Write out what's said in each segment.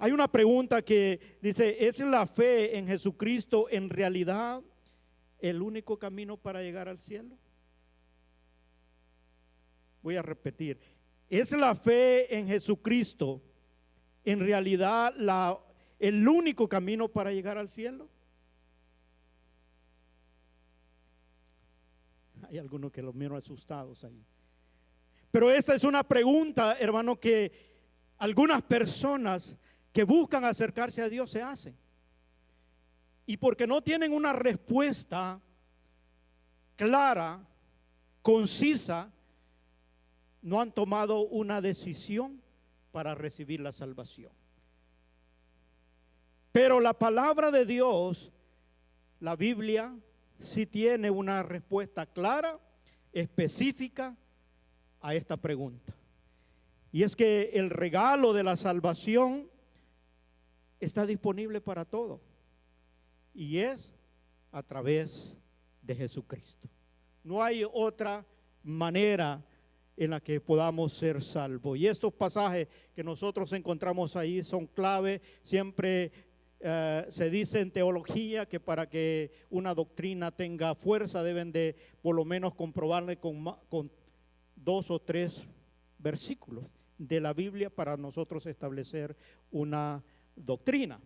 Hay una pregunta que dice, ¿es la fe en Jesucristo en realidad el único camino para llegar al cielo? Voy a repetir, ¿es la fe en Jesucristo en realidad el único camino para llegar al cielo? Hay algunos que los miro asustados ahí. Pero esta es una pregunta, hermano, que algunas personas que buscan acercarse a Dios se hacen. Y porque no tienen una respuesta clara, concisa, no han tomado una decisión para recibir la salvación. Pero la palabra de Dios, la Biblia, sí tiene una respuesta clara, específica a esta pregunta. Y es que el regalo de la salvación está disponible para todo. Y es a través de Jesucristo. No hay otra manera en la que podamos ser salvos. Y estos pasajes que nosotros encontramos ahí son clave. Siempre se dice en teología que para que una doctrina tenga fuerza deben de por lo menos comprobarle con 2 o 3 versículos de la Biblia para nosotros establecer una doctrina.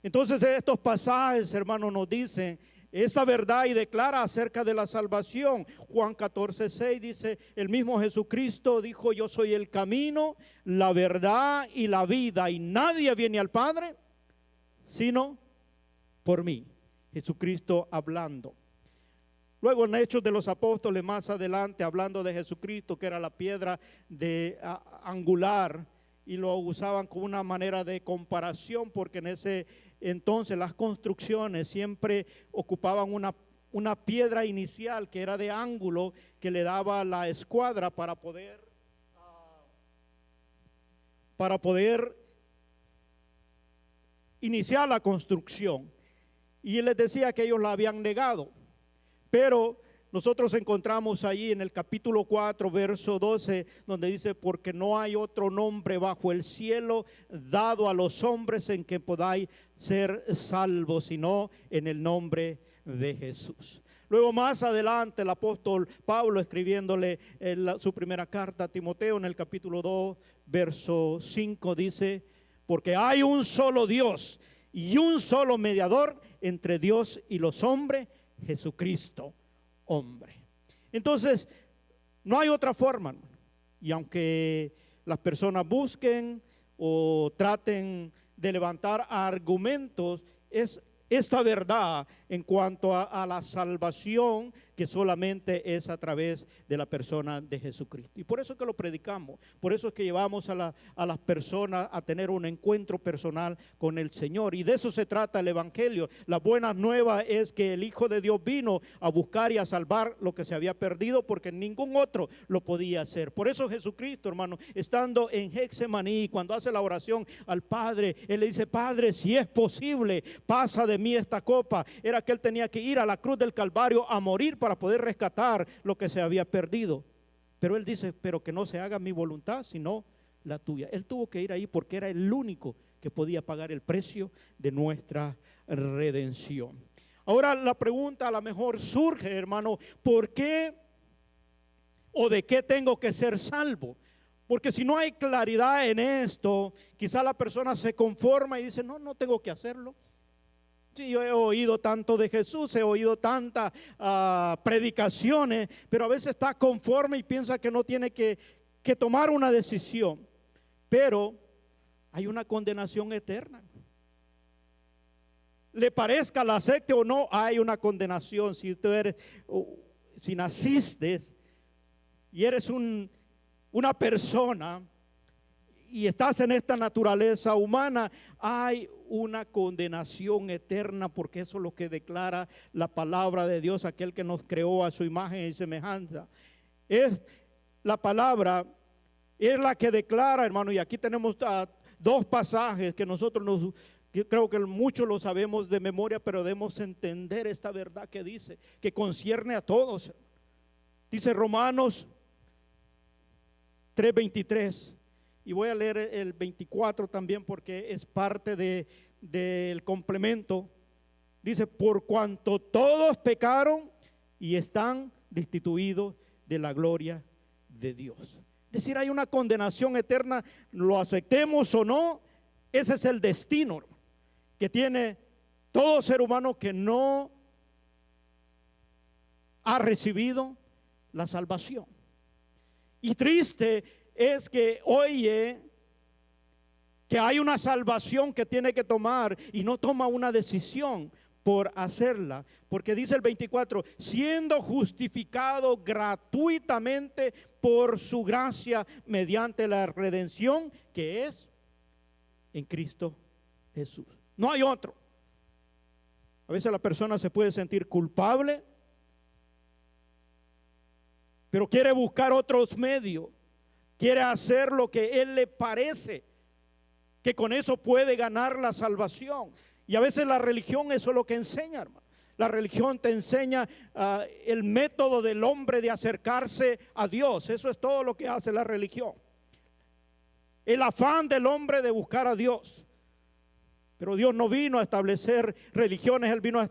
Entonces estos pasajes, hermanos, nos dicen esa verdad y declara acerca de la salvación. Juan 14:6 dice, el mismo Jesucristo dijo, yo soy el camino, la verdad y la vida, y nadie viene al Padre sino por mí. Jesucristo hablando. Luego en Hechos de los Apóstoles, más adelante, hablando de Jesucristo, que era la piedra angular, y lo usaban como una manera de comparación, porque en ese entonces las construcciones siempre ocupaban una piedra inicial que era de ángulo, que le daba la escuadra para poder iniciar la construcción. Y él les decía que ellos la habían negado. Pero nosotros encontramos ahí en el capítulo 4, verso 12, donde dice, porque no hay otro nombre bajo el cielo dado a los hombres en que podáis ser salvos, sino en el nombre de Jesús. Luego más adelante el apóstol Pablo, escribiéndole su primera carta a Timoteo, en el capítulo 2, verso 5, dice, porque hay un solo Dios y un solo mediador entre Dios y los hombres, Jesucristo, hombre. Entonces, no hay otra forma, hermano. Y aunque las personas busquen o traten de levantar argumentos, es esta verdad en cuanto a la salvación, que solamente es a través de la persona de Jesucristo. Y por eso es que lo predicamos, por eso es que llevamos a las personas a tener un encuentro personal con el Señor. Y de eso se trata el Evangelio. La buena nueva es que el Hijo de Dios vino a buscar y a salvar lo que se había perdido, porque ningún otro lo podía hacer. Por eso Jesucristo, hermano, estando en Getsemaní, cuando hace la oración al Padre, Él le dice, Padre, si es posible, pasa de mí esta copa. Era que Él tenía que ir a la cruz del Calvario a morir para poder rescatar lo que se había perdido. Pero Él dice, pero que no se haga mi voluntad, sino la tuya. Él tuvo que ir ahí porque era el único que podía pagar el precio de nuestra redención. Ahora la pregunta a lo mejor surge, hermano, ¿por qué o de qué tengo que ser salvo? Porque si no hay claridad en esto, quizá la persona se conforma y dice, no tengo que hacerlo. Sí, yo he oído tanto de Jesús, he oído tantas predicaciones, pero a veces está conforme y piensa que no tiene que tomar una decisión. Pero hay una condenación eterna. Le parezca, la acepte o no, hay una condenación. Si naciste y eres una persona y estás en esta naturaleza humana, hay una condenación eterna, porque eso es lo que declara la palabra de Dios, aquel que nos creó a su imagen y semejanza. Es la palabra, es la que declara, hermano, y aquí tenemos 2 pasajes que nosotros yo creo que muchos lo sabemos de memoria, pero debemos entender esta verdad que dice, que concierne a todos. Dice Romanos 3:23, Y voy a leer el 24 también porque es parte del complemento. Dice, por cuanto todos pecaron y están destituidos de la gloria de Dios. Es decir, hay una condenación eterna, lo aceptemos o no, ese es el destino que tiene todo ser humano que no ha recibido la salvación. Y triste es que oye que hay una salvación que tiene que tomar y no toma una decisión por hacerla, porque dice el 24, siendo justificado gratuitamente por su gracia mediante la redención que es en Cristo Jesús. No hay otro. A veces la persona se puede sentir culpable, pero quiere buscar otros medios, quiere hacer lo que él le parece, que con eso puede ganar la salvación. Y a veces la religión eso es lo que enseña, hermano. La religión te enseña el método del hombre de acercarse a Dios. Eso es todo lo que hace la religión. El afán del hombre de buscar a Dios. Pero Dios no vino a establecer religiones, Él vino a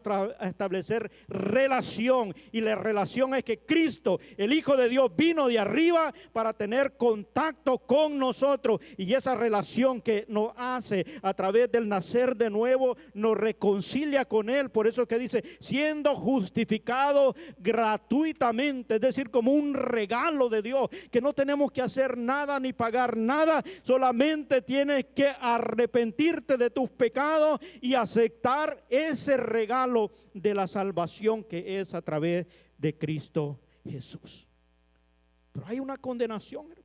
establecer relación. Y la relación es que Cristo, el Hijo de Dios, vino de arriba para tener contacto con nosotros. Y esa relación que nos hace a través del nacer de nuevo, nos reconcilia con Él. Por eso es que dice, siendo justificado gratuitamente, es decir, como un regalo de Dios, que no tenemos que hacer nada ni pagar nada, solamente tienes que arrepentirte de tus pecados y aceptar ese regalo de la salvación que es a través de Cristo Jesús. Pero hay una condenación, hermano.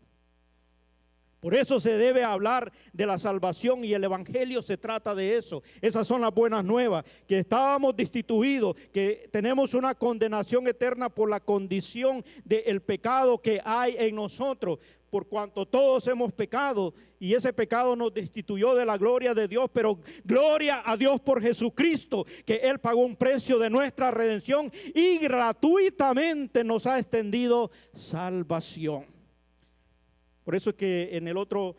Por eso se debe hablar de la salvación y el evangelio se trata de eso. Esas son las buenas nuevas, que estábamos destituidos, que tenemos una condenación eterna por la condición del pecado que hay en nosotros. Por cuanto todos hemos pecado y ese pecado nos destituyó de la gloria de Dios, pero gloria a Dios por Jesucristo, que Él pagó un precio de nuestra redención y gratuitamente nos ha extendido salvación. Por eso es que en el otro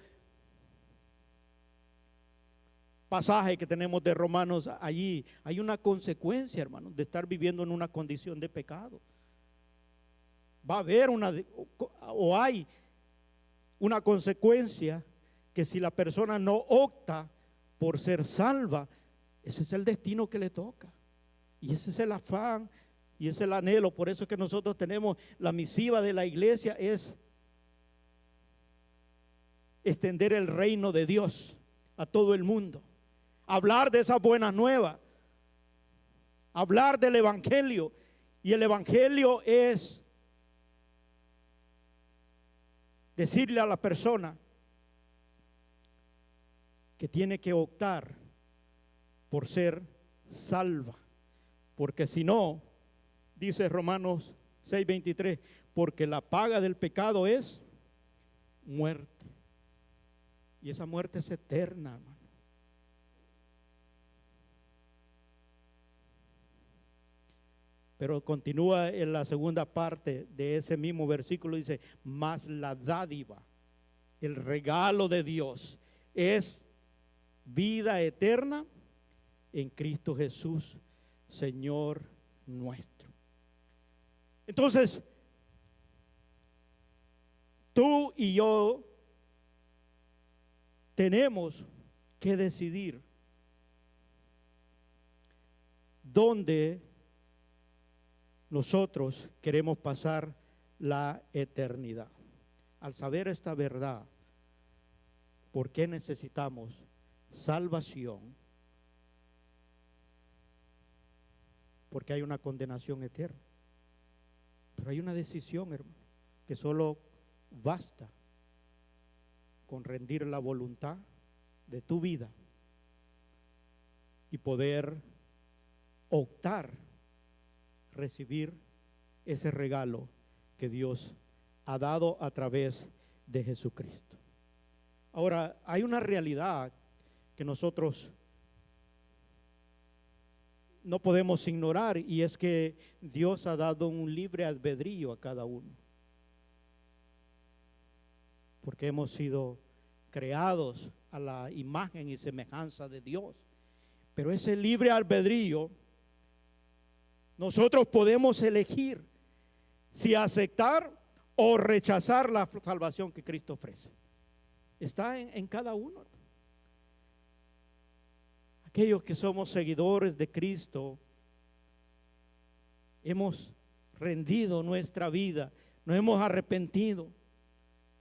pasaje que tenemos de Romanos, allí hay una consecuencia, hermanos, de estar viviendo en una condición de pecado. Va a haber hay una consecuencia que si la persona no opta por ser salva, ese es el destino que le toca. Y ese es el afán y ese es el anhelo. Por eso es que nosotros tenemos la misiva de la iglesia, es extender el reino de Dios a todo el mundo. Hablar de esas buenas nuevas. Hablar del evangelio. Y el evangelio es decirle a la persona que tiene que optar por ser salva, porque si no, dice Romanos 6:23, porque la paga del pecado es muerte, y esa muerte es eterna, hermano. Pero continúa en la segunda parte de ese mismo versículo, dice, mas la dádiva, el regalo de Dios es vida eterna en Cristo Jesús, Señor nuestro. Entonces, tú y yo tenemos que decidir dónde nosotros queremos pasar la eternidad. Al saber esta verdad, ¿por qué necesitamos salvación? Porque hay una condenación eterna. Pero hay una decisión, hermano, que solo basta con rendir la voluntad de tu vida y poder optar recibir ese regalo que Dios ha dado a través de Jesucristo. Ahora, hay una realidad que nosotros no podemos ignorar, y es que Dios ha dado un libre albedrío a cada uno, porque hemos sido creados a la imagen y semejanza de Dios. Pero ese libre albedrío, nosotros podemos elegir si aceptar o rechazar la salvación que Cristo ofrece. Está en cada uno. Aquellos que somos seguidores de Cristo, hemos rendido nuestra vida, nos hemos arrepentido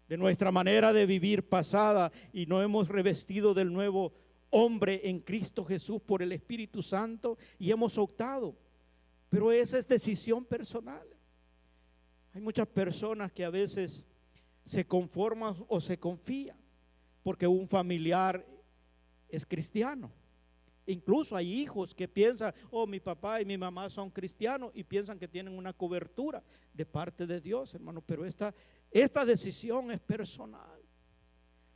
de nuestra manera de vivir pasada y nos hemos revestido del nuevo hombre en Cristo Jesús por el Espíritu Santo y hemos optado. Pero esa es decisión personal. Hay muchas personas que a veces se conforman o se confían porque un familiar es cristiano. Incluso hay hijos que piensan, oh, mi papá y mi mamá son cristianos, y piensan que tienen una cobertura de parte de Dios, hermano. Pero esta decisión es personal.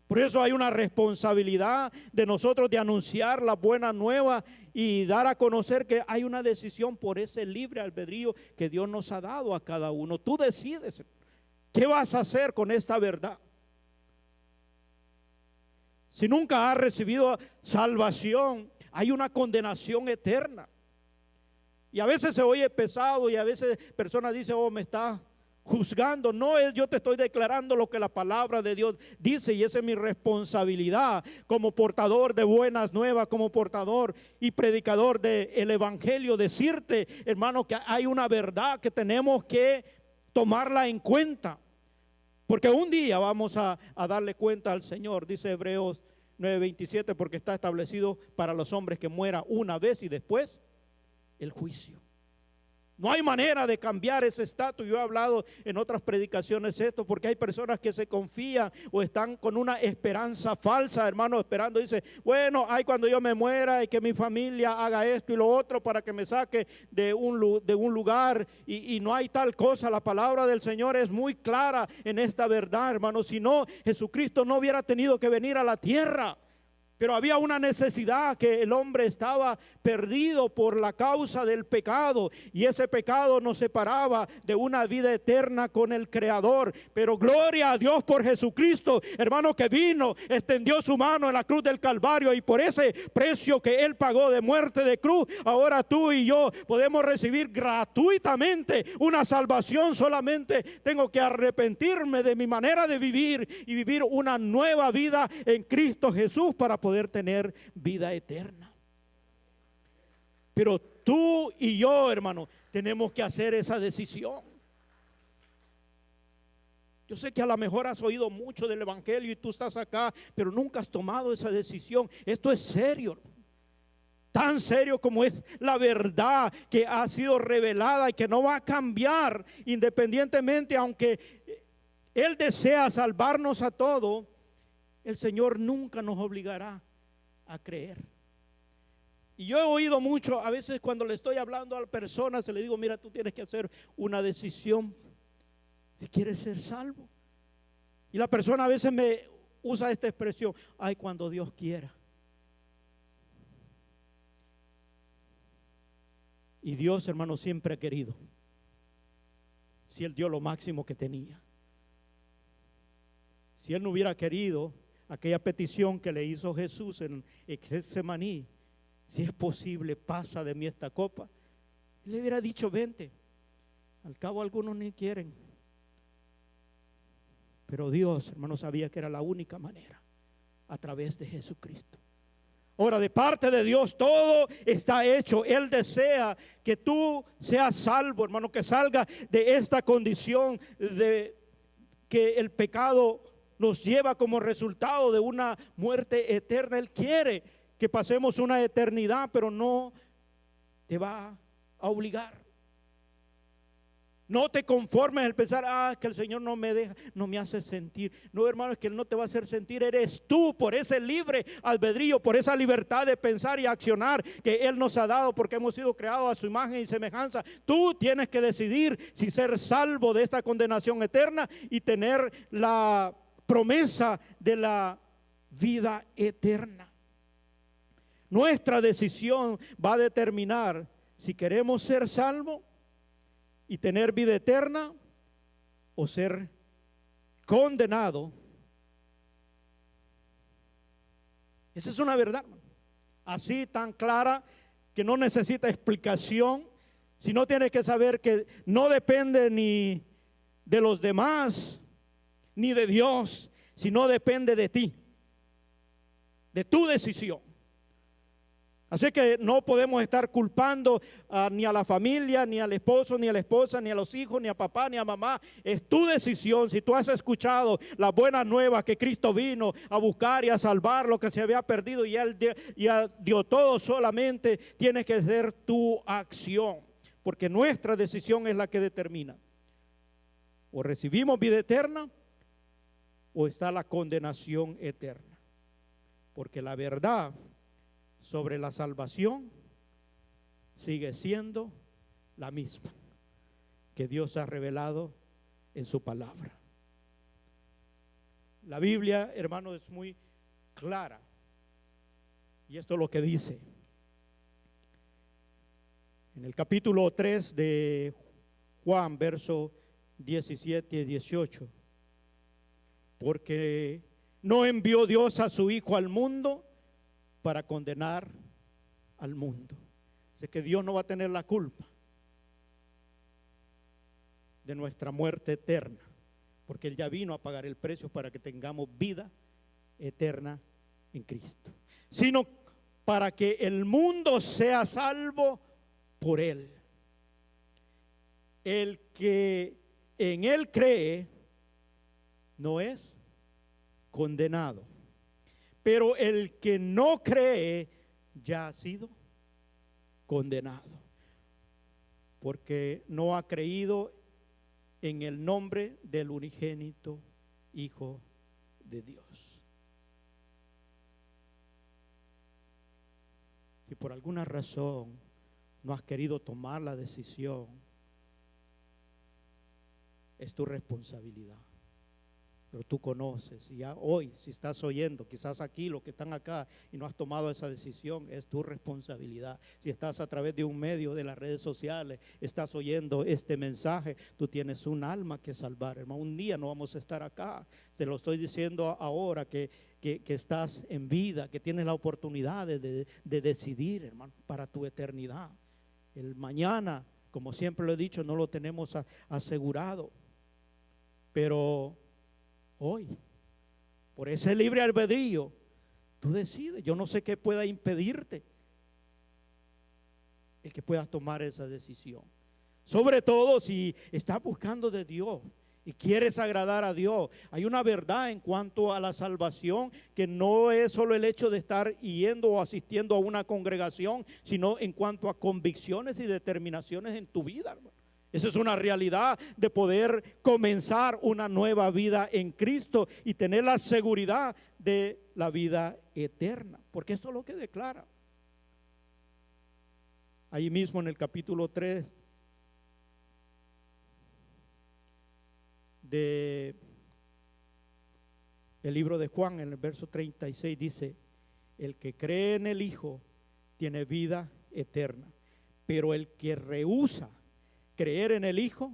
Por eso hay una responsabilidad de nosotros de anunciar la buena nueva y dar a conocer que hay una decisión por ese libre albedrío que Dios nos ha dado a cada uno. Tú decides qué vas a hacer con esta verdad. Si nunca has recibido salvación, hay una condenación eterna. Y a veces se oye pesado y a veces personas dicen, oh, me está juzgando. No es, yo te estoy declarando lo que la palabra de Dios dice, y esa es mi responsabilidad como portador de buenas nuevas, como portador y predicador del evangelio, decirte, hermano, que hay una verdad que tenemos que tomarla en cuenta, porque un día vamos a darle cuenta al Señor. Dice Hebreos 9:27, porque está establecido para los hombres que muera una vez y después el juicio. No hay manera de cambiar ese estatus. Yo he hablado en otras predicaciones esto, porque hay personas que se confían o están con una esperanza falsa, hermano, esperando. Dice, bueno, ay, cuando yo me muera y que mi familia haga esto y lo otro para que me saque de un lugar, y no hay tal cosa. La palabra del Señor es muy clara en esta verdad, hermano. Si no, Jesucristo no hubiera tenido que venir a la tierra. Pero había una necesidad, que el hombre estaba perdido por la causa del pecado, y ese pecado nos separaba de una vida eterna con el Creador. Pero gloria a Dios por Jesucristo, hermano, que vino, extendió su mano en la cruz del Calvario, y por ese precio que Él pagó de muerte de cruz, ahora tú y yo podemos recibir gratuitamente una salvación. Solamente tengo que arrepentirme de mi manera de vivir y vivir una nueva vida en Cristo Jesús para poder tener vida eterna. Pero tú y yo, hermano, tenemos que hacer esa decisión. Yo sé que a lo mejor has oído mucho del evangelio y tú estás acá, pero nunca has tomado esa decisión. Esto es serio, tan serio como es la verdad que ha sido revelada y que no va a cambiar independientemente, aunque Él desea salvarnos a todos. El Señor nunca nos obligará a creer. Y yo he oído mucho, a veces cuando le estoy hablando a personas, se le digo, mira, tú tienes que hacer una decisión si quieres ser salvo. Y la persona a veces me usa esta expresión, ay, cuando Dios quiera. Y Dios, hermano, siempre ha querido. Si Él dio lo máximo que tenía. Si Él no hubiera querido, aquella petición que le hizo Jesús en Getsemaní, si es posible, pasa de mí esta copa, Él le hubiera dicho, vente. Al cabo algunos ni quieren. Pero Dios, hermano, sabía que era la única manera, a través de Jesucristo. Ahora, de parte de Dios todo está hecho. Él desea que tú seas salvo, hermano, que salga de esta condición de que el pecado nos lleva como resultado de una muerte eterna. Él quiere que pasemos una eternidad, pero no te va a obligar. No te conformes al pensar, que el Señor no me deja, no me hace sentir. No, hermano, es que Él no te va a hacer sentir. Eres tú, por ese libre albedrío, por esa libertad de pensar y accionar que Él nos ha dado, porque hemos sido creados a su imagen y semejanza. Tú tienes que decidir si ser salvo de esta condenación eterna y tener la promesa de la vida eterna. Nuestra decisión va a determinar si queremos ser salvos y tener vida eterna, o ser condenado Esa es una verdad, hermano. Así tan clara que no necesita explicación, sino tienes que saber que no depende ni de los demás, ni de Dios, sino depende de ti, de tu decisión. Así que no podemos estar culpando ni a la familia, ni al esposo, ni a la esposa, ni a los hijos, ni a papá, ni a mamá. Es tu decisión. Si tú has escuchado las buenas nuevas que Cristo vino a buscar y a salvar lo que se había perdido y Él dio todo, solamente tienes que hacer tu acción. Porque nuestra decisión es la que determina. O recibimos vida eterna o está la condenación eterna. Porque la verdad sobre la salvación sigue siendo la misma que Dios ha revelado en su palabra. La Biblia, hermano, es muy clara. Y esto es lo que dice en el capítulo 3 de Juan, verso 17 y 18. Porque no envió Dios a su Hijo al mundo para condenar al mundo. Así que Dios no va a tener la culpa de nuestra muerte eterna, porque Él ya vino a pagar el precio para que tengamos vida eterna en Cristo, sino para que el mundo sea salvo por Él. El que en Él cree no es condenado, pero el que no cree ya ha sido condenado, porque no ha creído en el nombre del unigénito Hijo de Dios. Si por alguna razón no has querido tomar la decisión, es tu responsabilidad. Pero tú conoces, y ya hoy, si estás oyendo, quizás aquí, los que están acá, y no has tomado esa decisión, es tu responsabilidad. Si estás a través de un medio de las redes sociales, estás oyendo este mensaje, tú tienes un alma que salvar, hermano. Un día no vamos a estar acá. Te lo estoy diciendo ahora que estás en vida, que tienes la oportunidad de decidir, hermano, para tu eternidad. El mañana, como siempre lo he dicho, no lo tenemos asegurado, pero hoy, por ese libre albedrío, tú decides. Yo no sé qué pueda impedirte el que puedas tomar esa decisión. Sobre todo si estás buscando de Dios y quieres agradar a Dios. Hay una verdad en cuanto a la salvación, que no es solo el hecho de estar yendo o asistiendo a una congregación, sino en cuanto a convicciones y determinaciones en tu vida, hermano. Esa es una realidad de poder comenzar una nueva vida en Cristo y tener la seguridad de la vida eterna, porque esto es lo que declara. Ahí mismo en el capítulo 3 del libro de Juan, en el verso 36 dice: el que cree en el Hijo tiene vida eterna, pero el que rehúsa creer en el Hijo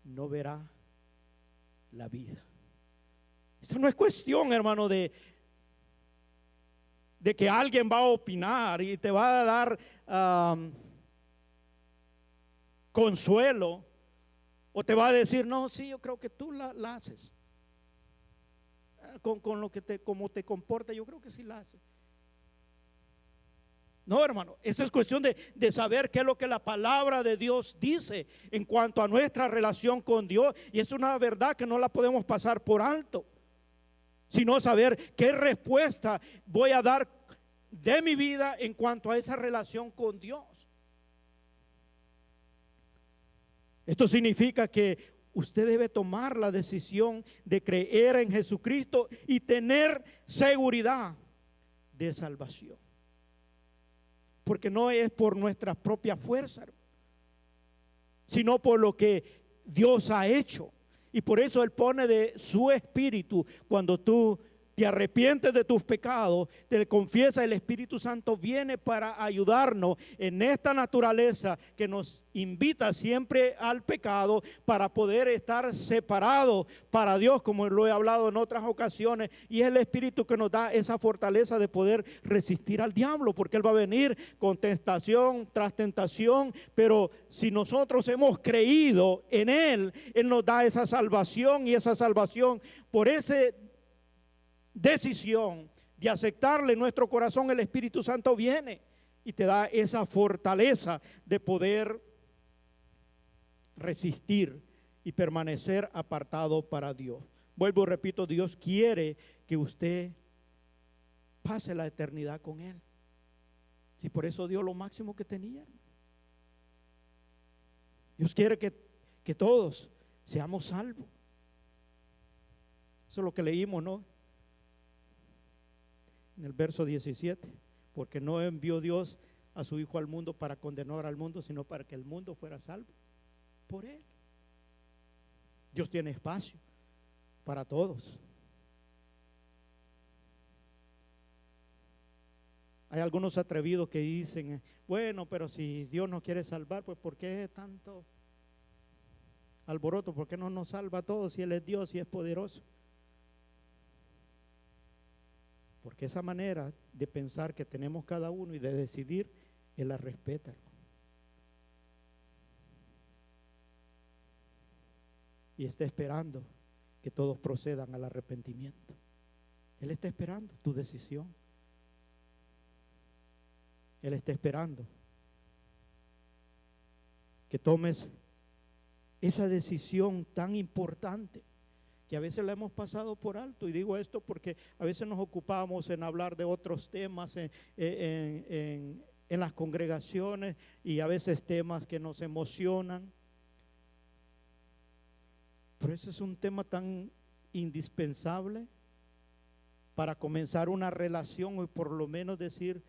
no verá la vida. Eso no es cuestión, hermano, de que alguien va a opinar y te va a dar consuelo, o te va a decir: no, sí, yo creo que tú la haces con lo que como te comporta, yo creo que sí la haces. No, hermano, esa es cuestión de saber qué es lo que la palabra de Dios dice en cuanto a nuestra relación con Dios. Y es una verdad que no la podemos pasar por alto, sino saber qué respuesta voy a dar de mi vida en cuanto a esa relación con Dios. Esto significa que usted debe tomar la decisión de creer en Jesucristo y tener seguridad de salvación. Porque no es por nuestras propias fuerzas, sino por lo que Dios ha hecho. Y por eso Él pone de su espíritu cuando tú te arrepientes de tus pecados, te confiesas, el Espíritu Santo viene para ayudarnos en esta naturaleza que nos invita siempre al pecado para poder estar separados para Dios, como lo he hablado en otras ocasiones, y es el Espíritu que nos da esa fortaleza de poder resistir al diablo, porque Él va a venir con tentación tras tentación, pero si nosotros hemos creído en Él, Él nos da esa salvación, y esa salvación por esa decisión de aceptarle en nuestro corazón, el Espíritu Santo viene y te da esa fortaleza de poder resistir y permanecer apartado para Dios. Vuelvo y repito, Dios quiere que usted pase la eternidad con Él. Si por eso dio lo máximo que tenía. Dios quiere que todos seamos salvos. Eso es lo que leímos, ¿no? En el verso 17, porque no envió Dios a su Hijo al mundo para condenar al mundo, sino para que el mundo fuera salvo por Él. Dios tiene espacio para todos. Hay algunos atrevidos que dicen, bueno, pero si Dios nos quiere salvar, pues ¿por qué tanto alboroto? ¿Por qué no nos salva a todos si Él es Dios y es poderoso? Porque esa manera de pensar que tenemos cada uno y de decidir, Él la respeta, hermano. Y está esperando que todos procedan al arrepentimiento. Él está esperando tu decisión. Él está esperando que tomes esa decisión tan importante que a veces la hemos pasado por alto. Y digo esto porque a veces nos ocupamos en hablar de otros temas en las congregaciones, y a veces temas que nos emocionan. Pero ese es un tema tan indispensable para comenzar una relación, y por lo menos decir,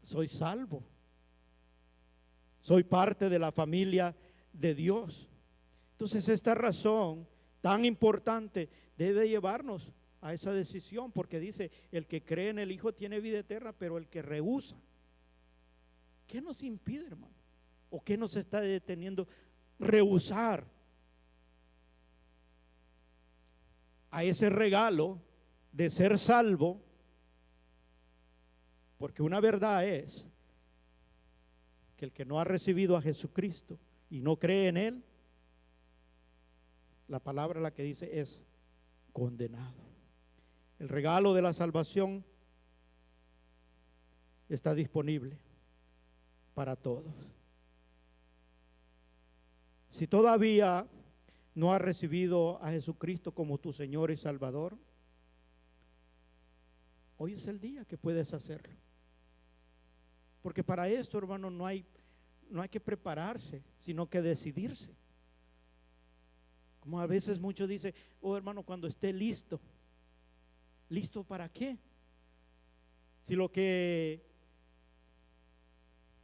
soy salvo, soy parte de la familia de Dios. Entonces esta razón tan importante debe llevarnos a esa decisión, porque dice, el que cree en el Hijo tiene vida eterna, pero el que rehúsa, ¿qué nos impide, hermano? ¿O qué nos está deteniendo? Rehusar a ese regalo de ser salvo. Porque una verdad es que el que no ha recibido a Jesucristo y no cree en Él, la palabra la que dice es condenado. El regalo de la salvación está disponible para todos. Si todavía no has recibido a Jesucristo como tu Señor y Salvador, hoy es el día que puedes hacerlo. Porque para esto, hermano, no hay que prepararse, sino que decidirse. Como a veces muchos dicen, oh hermano, cuando esté listo. ¿Listo para qué? Si lo que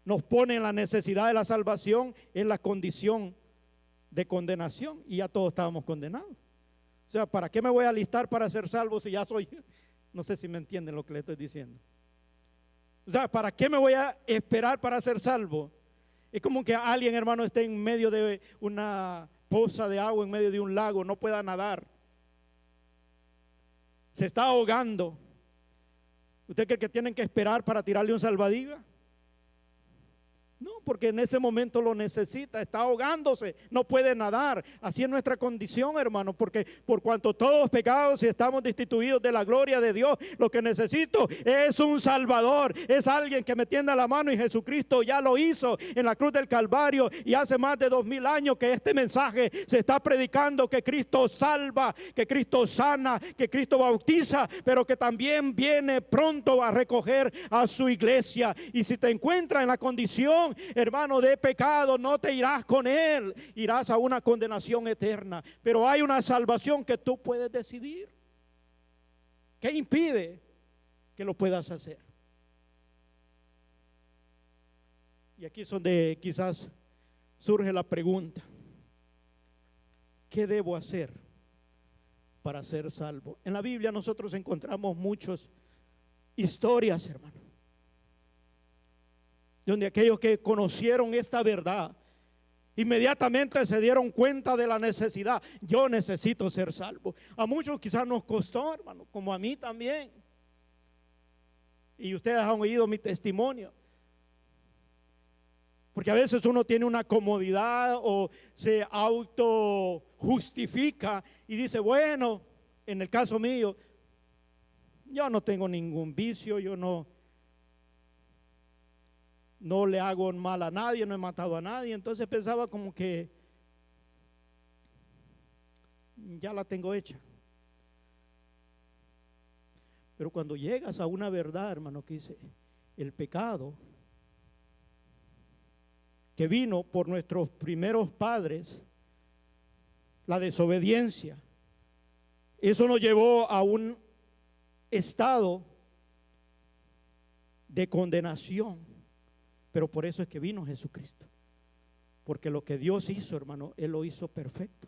nos pone en la necesidad de la salvación es la condición de condenación, y ya todos estábamos condenados. O sea, ¿para qué me voy a alistar para ser salvo si ya soy? No sé si me entienden lo que le estoy diciendo. O sea, ¿para qué me voy a esperar para ser salvo? Es como que alguien, hermano, esté en medio de una poza de agua, en medio de un lago, no pueda nadar, se está ahogando. ¿Usted cree que tienen que esperar para tirarle un salvavidas? No, porque en ese momento lo necesita, está ahogándose, no puede nadar. Así es nuestra condición, hermano, porque por cuanto todos pecados y estamos destituidos de la gloria de Dios, lo que necesito es un Salvador, es alguien que me tienda la mano, y Jesucristo ya lo hizo en la cruz del Calvario, y hace más de 2000 años que este mensaje se está predicando, que Cristo salva, que Cristo sana, que Cristo bautiza, pero que también viene pronto a recoger a su iglesia. Y si te encuentras en la condición, hermano, de pecado, no te irás con Él, irás a una condenación eterna. Pero hay una salvación que tú puedes decidir. ¿Qué impide que lo puedas hacer? Y aquí es donde quizás surge la pregunta: ¿qué debo hacer para ser salvo. En la Biblia nosotros encontramos muchas historias, hermano, donde aquellos que conocieron esta verdad inmediatamente se dieron cuenta de la necesidad. Yo necesito ser salvo. A muchos quizás nos costó, hermano, como a mí también. Y ustedes han oído mi testimonio. Porque a veces uno tiene una comodidad o se auto justifica y dice, bueno, en el caso mío, yo no tengo ningún vicio, yo no le hago mal a nadie, no he matado a nadie. Entonces pensaba como que ya la tengo hecha. Pero cuando llegas a una verdad, hermano, que dice el pecado que vino por nuestros primeros padres, la desobediencia, eso nos llevó a un estado de condenación. Pero por eso es que vino Jesucristo. Porque lo que Dios hizo, hermano, Él lo hizo perfecto.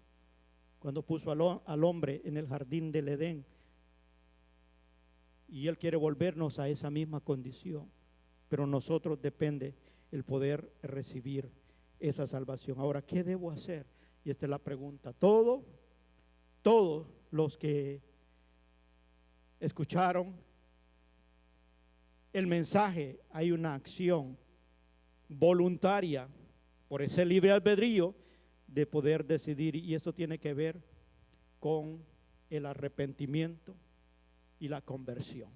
Cuando puso al hombre en el jardín del Edén. Y Él quiere volvernos a esa misma condición. Pero nosotros depende el poder recibir esa salvación. Ahora, ¿qué debo hacer? Y esta es la pregunta. Todos los que escucharon el mensaje, hay una acción voluntaria por ese libre albedrío de poder decidir, y esto tiene que ver con el arrepentimiento y la conversión,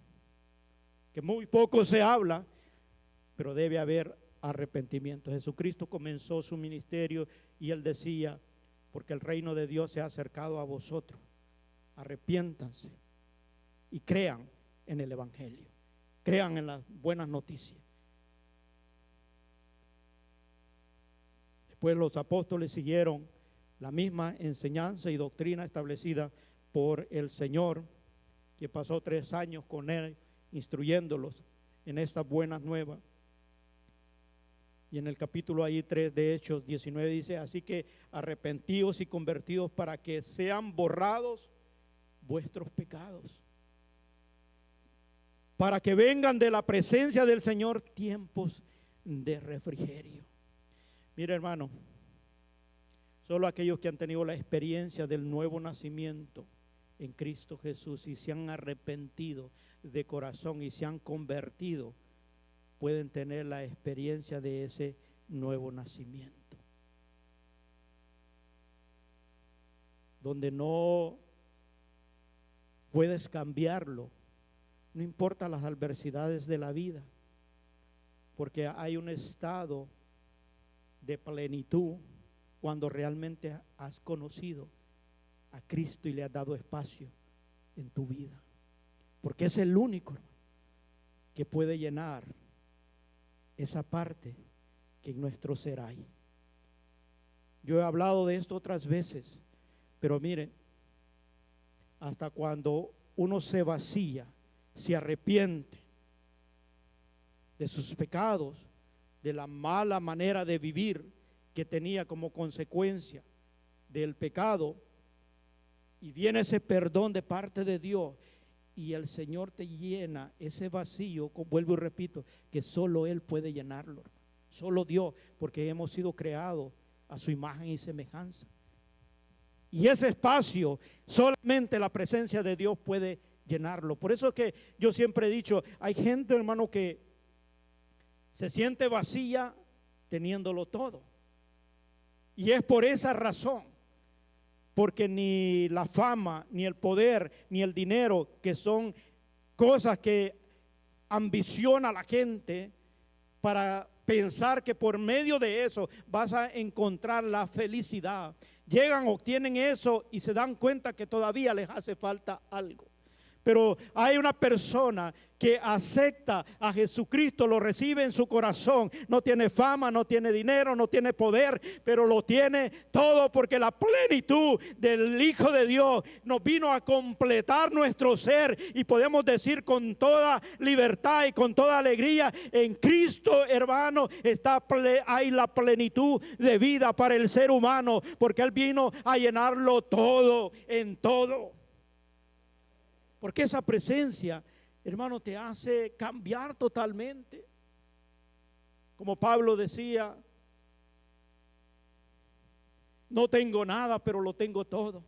que muy poco se habla, pero debe haber arrepentimiento. Jesucristo comenzó su ministerio y Él decía, porque el reino de Dios se ha acercado a vosotros, arrepiéntanse y crean en el Evangelio, crean en las buenas noticias. Después los apóstoles siguieron la misma enseñanza y doctrina establecida por el Señor, que pasó 3 años con Él, instruyéndolos en estas buenas nuevas. Y en el capítulo ahí 3 de Hechos 19 dice, así que arrepentíos y convertidos para que sean borrados vuestros pecados, para que vengan de la presencia del Señor tiempos de refrigerio. Mira, hermano, solo aquellos que han tenido la experiencia del nuevo nacimiento en Cristo Jesús y se han arrepentido de corazón y se han convertido, pueden tener la experiencia de ese nuevo nacimiento, donde no puedes cambiarlo, no importa las adversidades de la vida, porque hay un estado de plenitud cuando realmente has conocido a Cristo y le has dado espacio en tu vida, porque es el único que puede llenar esa parte que en nuestro ser hay. Yo he hablado de esto otras veces, pero miren, hasta cuando uno se vacía, se arrepiente de sus pecados, de la mala manera de vivir que tenía como consecuencia del pecado, y viene ese perdón de parte de Dios, y el Señor te llena ese vacío, vuelvo y repito, que solo Él puede llenarlo, solo Dios, porque hemos sido creados a su imagen y semejanza. Y ese espacio, solamente la presencia de Dios puede llenarlo. Por eso es que yo siempre he dicho, hay gente, hermano, que se siente vacía teniéndolo todo. Y es por esa razón, porque ni la fama, ni el poder, ni el dinero, que son cosas que ambiciona a la gente para pensar que por medio de eso vas a encontrar la felicidad. Llegan, obtienen eso y se dan cuenta que todavía les hace falta algo. Pero hay una persona que acepta a Jesucristo, lo recibe en su corazón. No tiene fama, no tiene dinero, no tiene poder, pero lo tiene todo, porque la plenitud del Hijo de Dios nos vino a completar nuestro ser. Y podemos decir con toda libertad y con toda alegría, en Cristo, hermano, hay la plenitud de vida para el ser humano, porque Él vino a llenarlo todo, en todo. Porque esa presencia, hermano, te hace cambiar totalmente. Como Pablo decía, no tengo nada, pero lo tengo todo.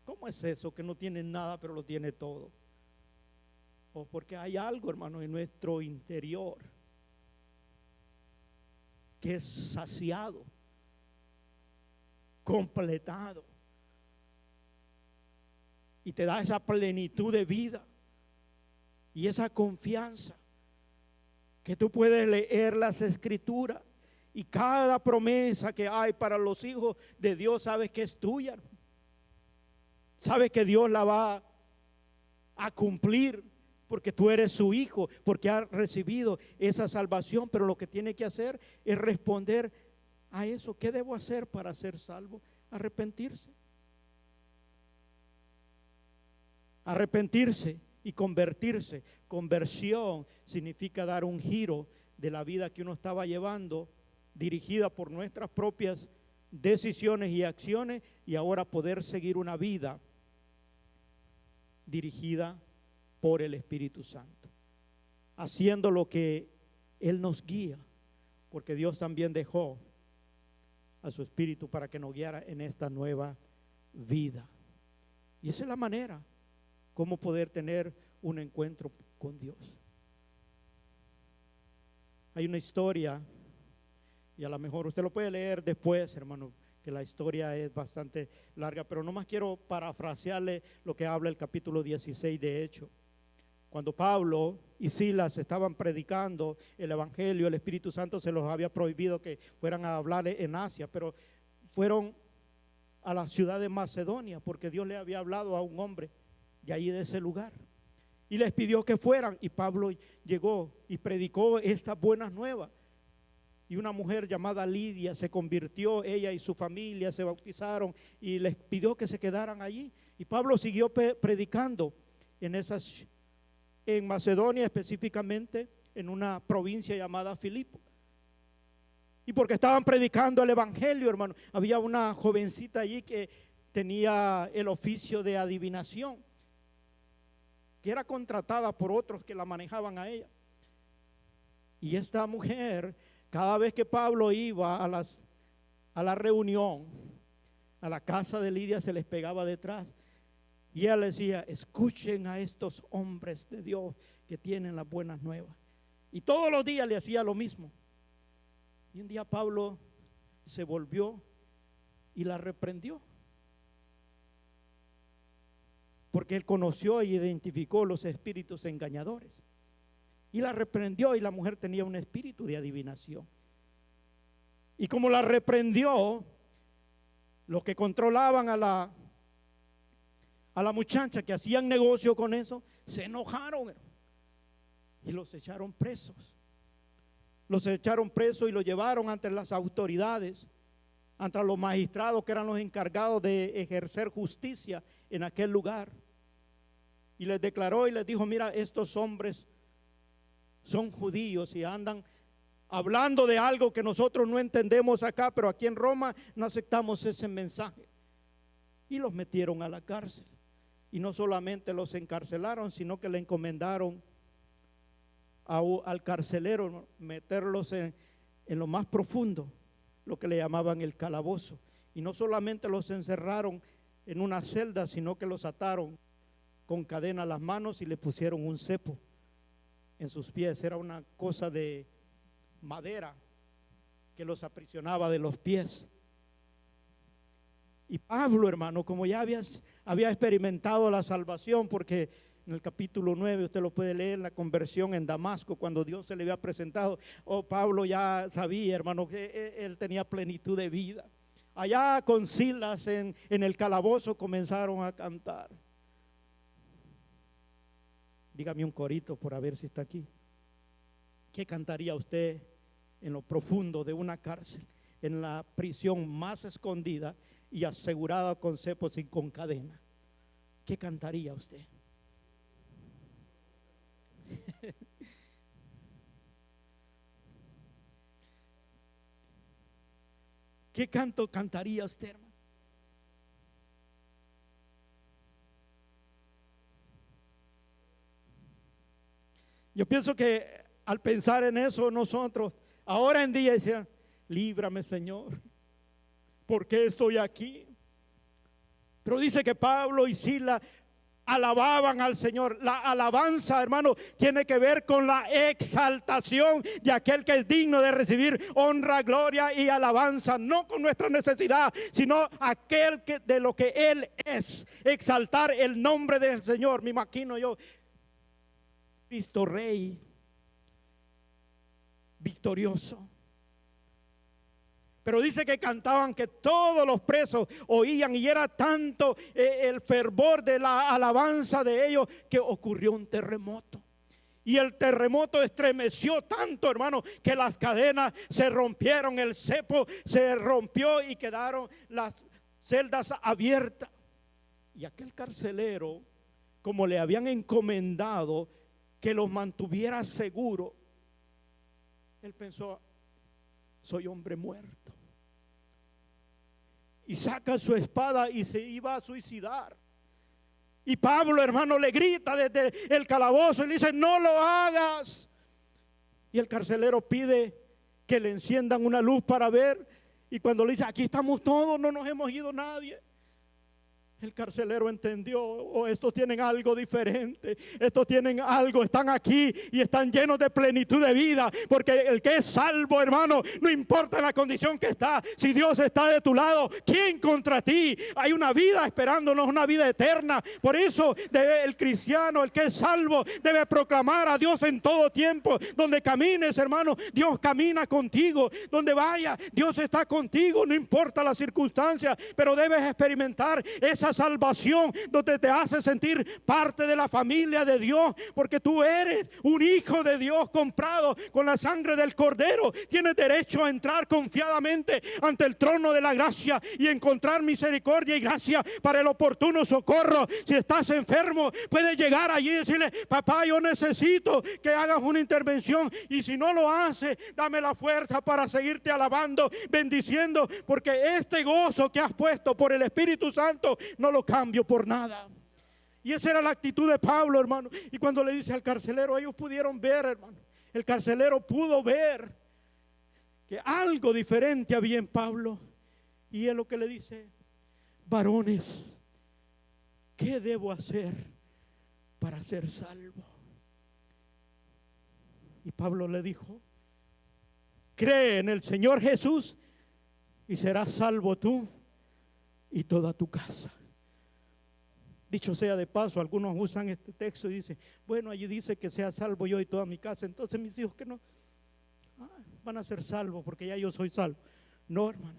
¿Cómo es eso que no tiene nada, pero lo tiene todo? O porque hay algo, hermano, en nuestro interior que es saciado, completado, y te da esa plenitud de vida y esa confianza que tú puedes leer las escrituras y cada promesa que hay para los hijos de Dios, sabes que es tuya, hermano. Sabes que Dios la va a cumplir porque tú eres su hijo, porque has recibido esa salvación. Pero lo que tiene que hacer es responder a eso. ¿Qué debo hacer para ser salvo? Arrepentirse. Arrepentirse y convertirse. Conversión significa dar un giro de la vida que uno estaba llevando, dirigida por nuestras propias decisiones y acciones, y ahora poder seguir una vida dirigida por el Espíritu Santo, haciendo lo que Él nos guía, porque Dios también dejó a su Espíritu para que nos guiara en esta nueva vida. Y esa es la manera como poder tener un encuentro con Dios. Hay una historia, y a lo mejor usted lo puede leer después, hermano, que la historia es bastante larga, pero nomás quiero parafrasearle lo que habla el capítulo 16 de Hechos. Cuando Pablo y Silas estaban predicando el evangelio, el Espíritu Santo se los había prohibido que fueran a hablar en Asia, pero fueron a la ciudad de Macedonia porque Dios le había hablado a un hombre de ahí, de ese lugar, y les pidió que fueran. Y Pablo llegó y predicó estas buenas nuevas. Y una mujer llamada Lidia se convirtió, ella y su familia se bautizaron, y les pidió que se quedaran allí. Y Pablo siguió predicando en Macedonia, específicamente en una provincia llamada Filipo. Y porque estaban predicando el evangelio, hermano, había una jovencita allí que tenía el oficio de adivinación, que era contratada por otros que la manejaban a ella. Y esta mujer, cada vez que Pablo iba a la reunión, a la casa de Lidia, se les pegaba detrás. Y ella le decía: escuchen a estos hombres de Dios que tienen las buenas nuevas. Y todos los días le hacía lo mismo. Y un día Pablo se volvió y la reprendió, porque él conoció y identificó los espíritus engañadores. Y la reprendió, y la mujer tenía un espíritu de adivinación. Y como la reprendió, los que controlaban a la muchacha, que hacían negocio con eso, se enojaron y los echaron presos. Los echaron presos y los llevaron ante las autoridades, ante los magistrados que eran los encargados de ejercer justicia en aquel lugar. Y les declaró y les dijo: mira, estos hombres son judíos y andan hablando de algo que nosotros no entendemos acá, pero aquí en Roma no aceptamos ese mensaje. Y los metieron a la cárcel. Y no solamente los encarcelaron, sino que le encomendaron al carcelero meterlos en lo más profundo, lo que le llamaban el calabozo. Y no solamente los encerraron en una celda, sino que los ataron con cadena a las manos y le pusieron un cepo en sus pies. Era una cosa de madera que los aprisionaba de los pies. Y Pablo, hermano, como ya había experimentado la salvación, porque en el capítulo 9 usted lo puede leer, la conversión en Damasco, cuando Dios se le había presentado. Pablo ya sabía, hermano, que él tenía plenitud de vida. Allá con Silas en el calabozo comenzaron a cantar. Dígame un corito por a ver si está aquí. ¿Qué cantaría usted en lo profundo de una cárcel, en la prisión más escondida y asegurada con cepos y con cadena? ¿Qué cantaría usted? ¿Qué canto cantaría usted, hermano? Yo pienso que al pensar en eso nosotros, ahora en día decían, líbrame Señor, ¿por qué estoy aquí? Pero dice que Pablo y Silas alababan al Señor. La alabanza, hermano, tiene que ver con la exaltación de aquel que es digno de recibir honra, gloria y alabanza, no con nuestra necesidad, sino aquel que de lo que Él es, exaltar el nombre del Señor. Me imagino yo, Cristo Rey, victorioso. Pero dice que cantaban, que todos los presos oían, y era tanto el fervor de la alabanza de ellos que ocurrió un terremoto. Y el terremoto estremeció tanto, hermano, que las cadenas se rompieron, el cepo se rompió y quedaron las celdas abiertas. Y aquel carcelero, como le habían encomendado que los mantuviera seguros, él pensó, soy hombre muerto. Y saca su espada y se iba a suicidar. Y Pablo, hermano, le grita desde el calabozo y le dice, no lo hagas. Y el carcelero pide que le enciendan una luz para ver. Y cuando le dice, aquí estamos todos, no nos hemos ido nadie, el carcelero entendió, estos tienen algo diferente, estos tienen algo, están aquí y están llenos de plenitud de vida, porque el que es salvo, hermano, no importa la condición que está, si Dios está de tu lado, ¿quién contra ti? Hay una vida esperándonos, una vida eterna. Por eso el cristiano, el que es salvo, debe proclamar a Dios en todo tiempo. Donde camines, hermano, Dios camina contigo. Donde vaya, Dios está contigo, no importa la circunstancia, pero debes experimentar esa salvación donde te hace sentir parte de la familia de Dios, porque tú eres un hijo de Dios comprado con la sangre del Cordero. Tienes derecho a entrar confiadamente ante el trono de la gracia y encontrar misericordia y gracia para el oportuno socorro. Si estás enfermo, puedes llegar allí y decirle, papá, yo necesito que hagas una intervención, y si no lo haces, dame la fuerza para seguirte alabando, bendiciendo, porque este gozo que has puesto por el Espíritu Santo no lo cambio por nada. Y esa era la actitud de Pablo, hermano. Y cuando le dice al carcelero, ellos pudieron ver, hermano, el carcelero pudo ver que algo diferente había en Pablo. Y es lo que le dice, varones, ¿qué debo hacer para ser salvo? Y Pablo le dijo, cree en el Señor Jesús y serás salvo tú y toda tu casa. Dicho sea de paso, algunos usan este texto y dicen, bueno, allí dice que sea salvo yo y toda mi casa, entonces mis hijos que no van a ser salvos porque ya yo soy salvo. No, hermano,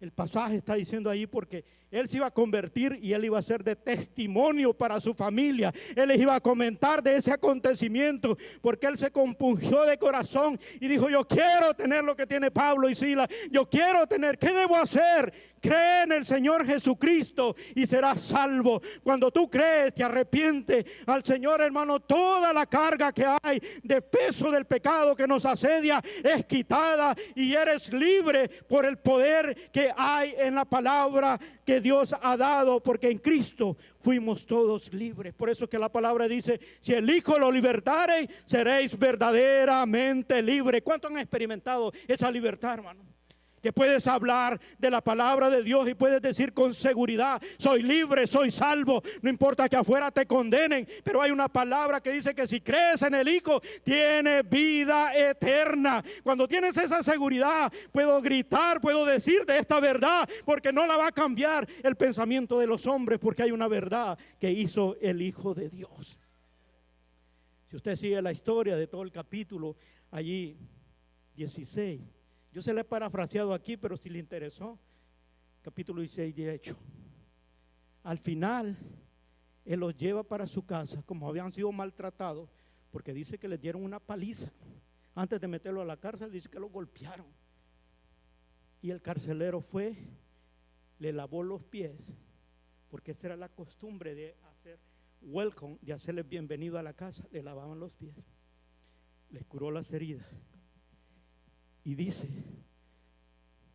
el pasaje está diciendo ahí porque él se iba a convertir y él iba a ser de testimonio para su familia. Él les iba a comentar de ese acontecimiento, porque él se compungió de corazón y dijo, yo quiero tener lo que tiene Pablo y Silas. Yo quiero tener, ¿qué debo hacer? Cree en el Señor Jesucristo y serás salvo. Cuando tú crees, te arrepientes al Señor, hermano, toda la carga que hay de peso del pecado que nos asedia es quitada y eres libre por el poder que hay en la palabra que Dios ha dado, porque en Cristo fuimos todos libres. Por eso que la palabra dice, si el Hijo lo libertare, seréis verdaderamente libres. ¿Cuántos han experimentado esa libertad, hermano? Que puedes hablar de la palabra de Dios y puedes decir con seguridad, soy libre, soy salvo. No importa que afuera te condenen, pero hay una palabra que dice que si crees en el Hijo, tienes vida eterna. Cuando tienes esa seguridad, puedo gritar, puedo decir de esta verdad, porque no la va a cambiar el pensamiento de los hombres, porque hay una verdad que hizo el Hijo de Dios. Si usted sigue la historia de todo el capítulo, allí 16, yo se le he parafraseado aquí, pero si le interesó, capítulo 16 de Hechos. Al final, él los lleva para su casa, como habían sido maltratados, porque dice que les dieron una paliza. Antes de meterlo a la cárcel, dice que lo golpearon. Y el carcelero fue, le lavó los pies, porque esa era la costumbre de hacer welcome, de hacerles bienvenido a la casa. Le lavaban los pies, les curó las heridas. Y dice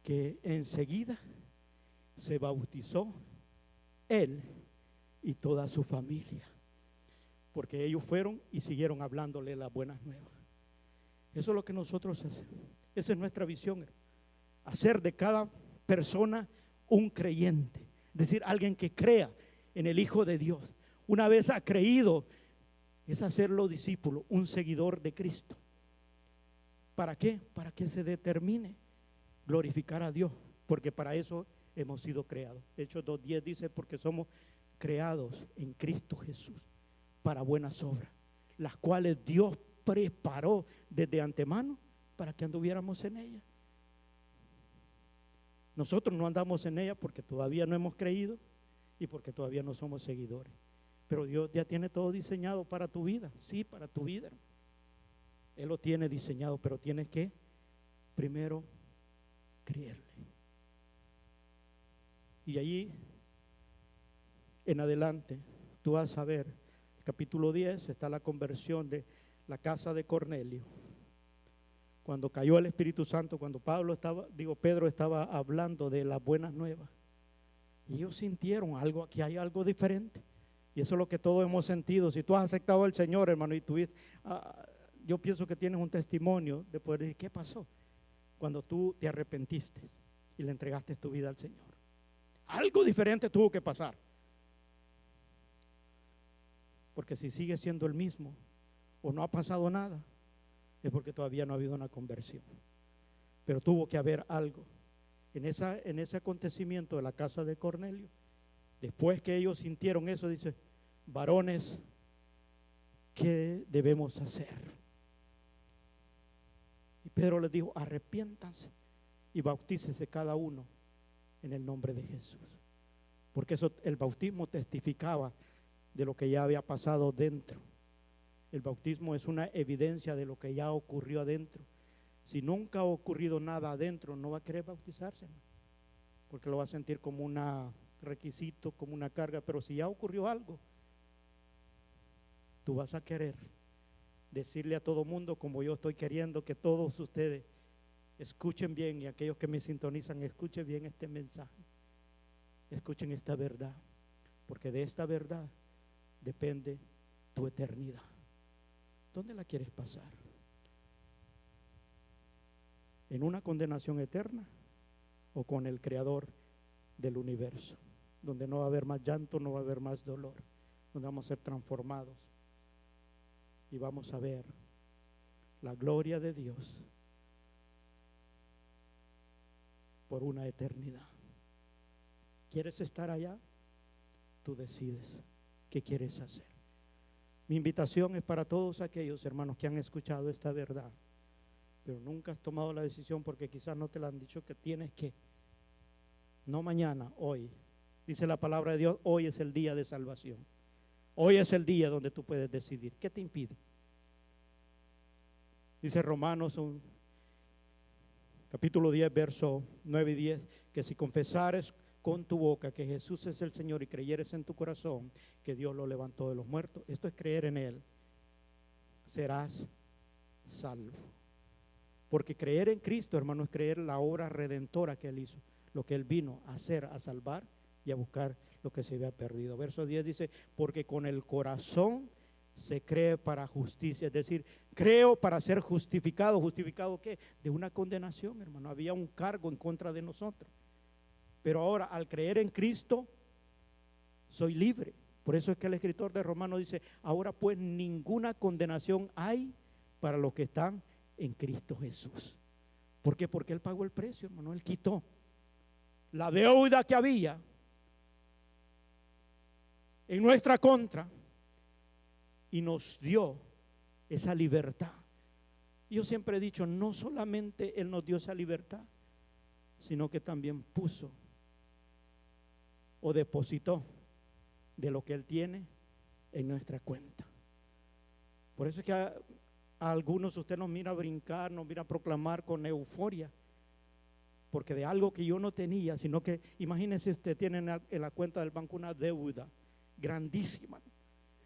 que enseguida se bautizó él y toda su familia. porque ellos fueron y siguieron hablándole las buenas nuevas. Eso es lo que nosotros hacemos. Esa es nuestra visión, hacer de cada persona un creyente, es decir, alguien que crea en el Hijo de Dios. Una vez ha creído, es hacerlo discípulo, un seguidor de Cristo. ¿Para qué? Para que se determine glorificar a Dios, porque para eso hemos sido creados. Hechos 2:10 dice, porque somos creados en Cristo Jesús para buenas obras, las cuales Dios preparó desde antemano para que anduviéramos en ella. Nosotros no andamos en ella porque todavía no hemos creído y porque todavía no somos seguidores. Pero Dios ya tiene todo diseñado para tu vida. Sí, para tu vida. Él lo tiene diseñado, pero tienes que primero creerle. Y allí en adelante tú vas a ver, el capítulo 10 está la conversión de la casa de Cornelio. Cuando cayó el Espíritu Santo, cuando Pedro estaba hablando de las buenas nuevas, y ellos sintieron algo, aquí hay algo diferente. Y eso es lo que todos hemos sentido. Si tú has aceptado al Señor, hermano, y tuviste, yo pienso que tienes un testimonio de poder decir, ¿qué pasó? Cuando tú te arrepentiste y le entregaste tu vida al Señor. Algo diferente tuvo que pasar. Porque si sigue siendo el mismo o no ha pasado nada, es porque todavía no ha habido una conversión. Pero tuvo que haber algo. En ese acontecimiento de la casa de Cornelio, después que ellos sintieron eso, dice, varones, ¿qué debemos hacer? Y Pedro les dijo, arrepiéntanse y bautícese cada uno en el nombre de Jesús. Porque eso, el bautismo testificaba de lo que ya había pasado dentro. El bautismo es una evidencia de lo que ya ocurrió adentro. Si nunca ha ocurrido nada adentro, no va a querer bautizarse, porque lo va a sentir como un requisito, como una carga. Pero si ya ocurrió algo, tú vas a querer decirle a todo mundo, como yo estoy queriendo que todos ustedes escuchen bien, y aquellos que me sintonizan, escuchen bien este mensaje, escuchen esta verdad, porque de esta verdad depende tu eternidad. ¿Dónde la quieres pasar? ¿En una condenación eterna o con el Creador del universo, donde no va a haber más llanto, no va a haber más dolor, donde vamos a ser transformados y vamos a ver la gloria de Dios por una eternidad? ¿Quieres estar allá? Tú decides qué quieres hacer. Mi invitación es para todos aquellos hermanos que han escuchado esta verdad, pero nunca has tomado la decisión porque quizás no te la han dicho que tienes que. No mañana, hoy. Dice la palabra de Dios, hoy es el día de salvación. Hoy es el día donde tú puedes decidir. ¿Qué te impide? Dice Romanos capítulo 10, verso 9 y 10, que si confesares con tu boca que Jesús es el Señor y creyeres en tu corazón que Dios lo levantó de los muertos, esto es creer en Él, serás salvo. Porque creer en Cristo, hermano, es creer la obra redentora que Él hizo, lo que Él vino a hacer, a salvar y a buscar lo que se había perdido. Verso 10 dice, porque con el corazón se cree para justicia, es decir, creo para ser justificado. ¿Justificado qué? De una condenación, hermano. Había un cargo en contra de nosotros. Pero ahora, al creer en Cristo, soy libre. Por eso es que el escritor de Romanos dice, ahora pues ninguna condenación hay para los que están en Cristo Jesús. ¿Por qué? Porque Él pagó el precio, hermano. Él quitó la deuda que había en nuestra contra y nos dio esa libertad. Yo siempre he dicho, no solamente Él nos dio esa libertad, sino que también puso o depositó de lo que Él tiene en nuestra cuenta. Por eso es que a algunos usted nos mira brincar, nos mira proclamar con euforia, porque de algo que yo no tenía, sino que imagínese usted tiene en la cuenta del banco una deuda grandísima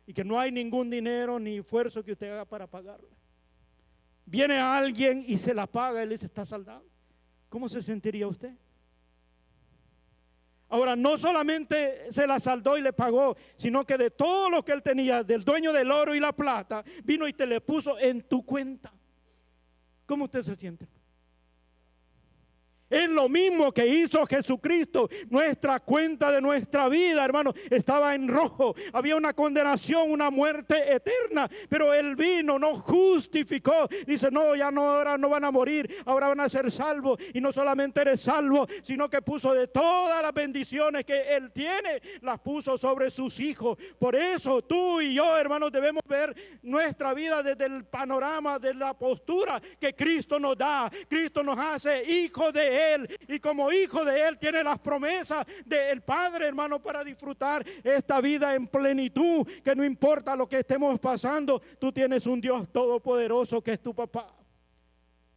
y que no hay ningún dinero ni esfuerzo que usted haga para pagarla. Viene alguien y se la paga, él dice está saldado. ¿Cómo se sentiría usted? Ahora, no solamente se la saldó y le pagó, sino que de todo lo que él tenía, del dueño del oro y la plata, vino y te le puso en tu cuenta. ¿Cómo usted se siente? Es lo mismo que hizo Jesucristo. Nuestra cuenta de nuestra vida, hermano, estaba en rojo. Había una condenación, una muerte eterna. Pero Él vino, nos justificó. Dice, no, ya no, ahora no van a morir, ahora van a ser salvos. Y no solamente eres salvo, sino que puso de todas las bendiciones que Él tiene, las puso sobre sus hijos. Por eso tú y yo, hermanos, debemos ver nuestra vida desde el panorama de la postura que Cristo nos da. Cristo nos hace hijos de Él. Y como hijo de Él tiene las promesas del Padre, hermano, para disfrutar esta vida en plenitud, que no importa lo que estemos pasando, tú tienes un Dios todopoderoso que es tu papá.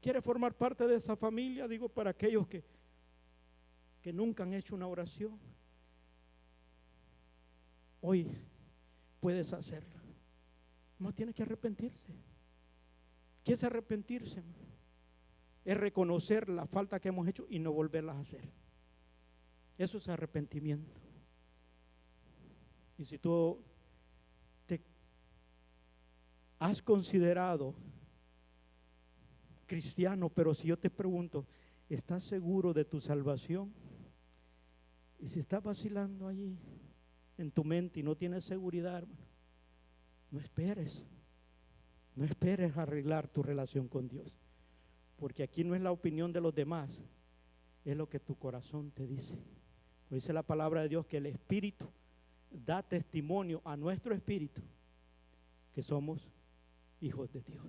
¿Quieres formar parte de esa familia? Digo, para aquellos que nunca han hecho una oración, hoy puedes hacerla. No tienes que arrepentirse. ¿Qué es arrepentirse, hermano? Es reconocer la falta que hemos hecho y no volverlas a hacer. Eso es arrepentimiento. Y si tú te has considerado cristiano, pero si yo te pregunto, ¿estás seguro de tu salvación? Y si estás vacilando allí en tu mente y no tienes seguridad, hermano, no esperes. No esperes arreglar tu relación con Dios. Porque aquí no es la opinión de los demás, es lo que tu corazón te dice. Dice la palabra de Dios que el Espíritu da testimonio a nuestro espíritu que somos hijos de Dios.